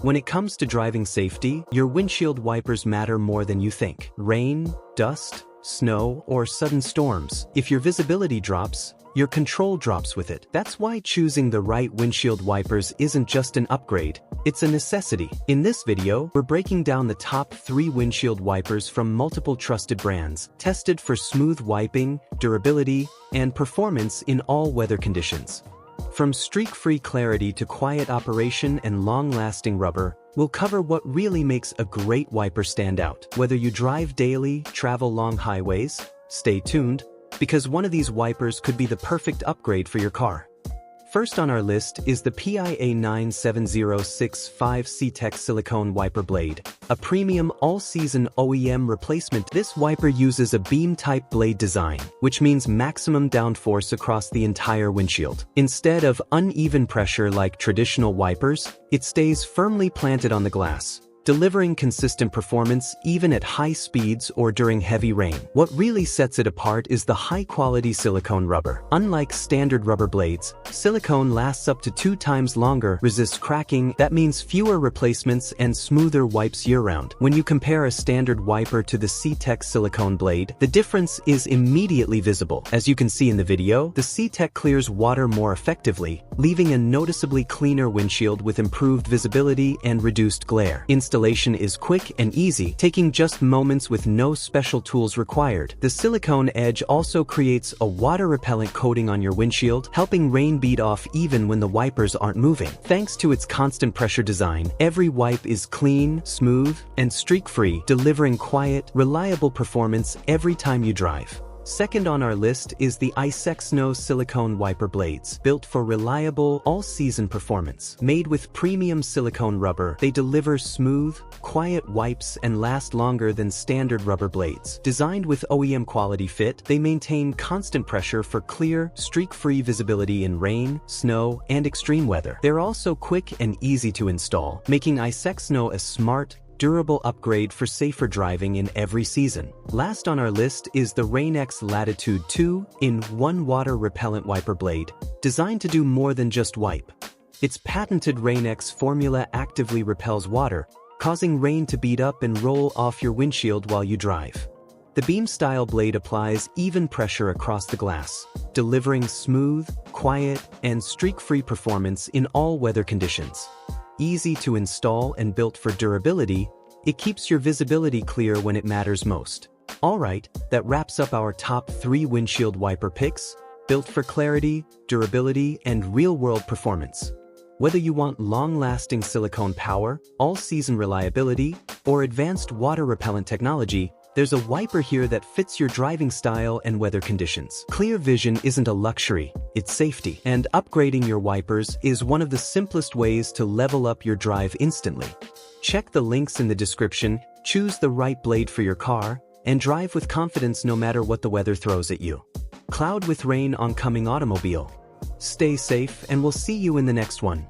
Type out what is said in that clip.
When it comes to driving safety, your windshield wipers matter more than you think. Rain, dust, snow, or sudden storms. If your visibility drops, your control drops with it. That's why choosing the right windshield wipers isn't just an upgrade, it's a necessity. In this video, we're breaking down the top 3 windshield wipers from multiple trusted brands, tested for smooth wiping, durability, and performance in all weather conditions. From streak-free clarity to quiet operation and long-lasting rubber, we'll cover what really makes a great wiper stand out. Whether you drive daily, travel long highways, stay tuned, because one of these wipers could be the perfect upgrade for your car. First on our list is the PIAA 97065 C-Tech Silicone Wiper Blade, a premium all-season OEM replacement. This wiper uses a beam-type blade design, which means maximum downforce across the entire windshield. Instead of uneven pressure like traditional wipers, it stays firmly planted on the glass, delivering consistent performance even at high speeds or during heavy rain. What really sets it apart is the high-quality silicone rubber. Unlike standard rubber blades, silicone lasts up to 2 times longer, resists cracking, that means fewer replacements and smoother wipes year-round. When you compare a standard wiper to the C-Tech silicone blade, the difference is immediately visible. As you can see in the video, the C-Tech clears water more effectively, leaving a noticeably cleaner windshield with improved visibility and reduced glare. Installation is quick and easy, taking just moments with no special tools required. The silicone edge also creates a water-repellent coating on your windshield, helping rain beat off even when the wipers aren't moving. Thanks to its constant pressure design, every wipe is clean, smooth, and streak-free, delivering quiet, reliable performance every time you drive. Second on our list is the Windshield Silicone Wiper Blades, built for reliable, all-season performance. Made with premium silicone rubber, they deliver smooth, quiet wipes and last longer than standard rubber blades. Designed with OEM quality fit, they maintain constant pressure for clear, streak-free visibility in rain, snow, and extreme weather. They're also quick and easy to install, making Windshield a smart, durable upgrade for safer driving in every season. Last on our list is the Rain-X Latitude 2-in-1 water-repellent wiper blade, designed to do more than just wipe. Its patented Rain-X formula actively repels water, causing rain to beat up and roll off your windshield while you drive. The beam-style blade applies even pressure across the glass, delivering smooth, quiet, and streak-free performance in all weather conditions. Easy to install and built for durability, it keeps your visibility clear when it matters most. Alright, that wraps up our top 3 windshield wiper picks, built for clarity, durability, and real-world performance. Whether you want long-lasting silicone power, all-season reliability, or advanced water-repellent technology, there's a wiper here that fits your driving style and weather conditions. Clear vision isn't a luxury, it's safety. And upgrading your wipers is one of the simplest ways to level up your drive instantly. Check the links in the description, choose the right blade for your car, and drive with confidence no matter what the weather throws at you. Cloud with rain oncoming automobile. Stay safe and we'll see you in the next one.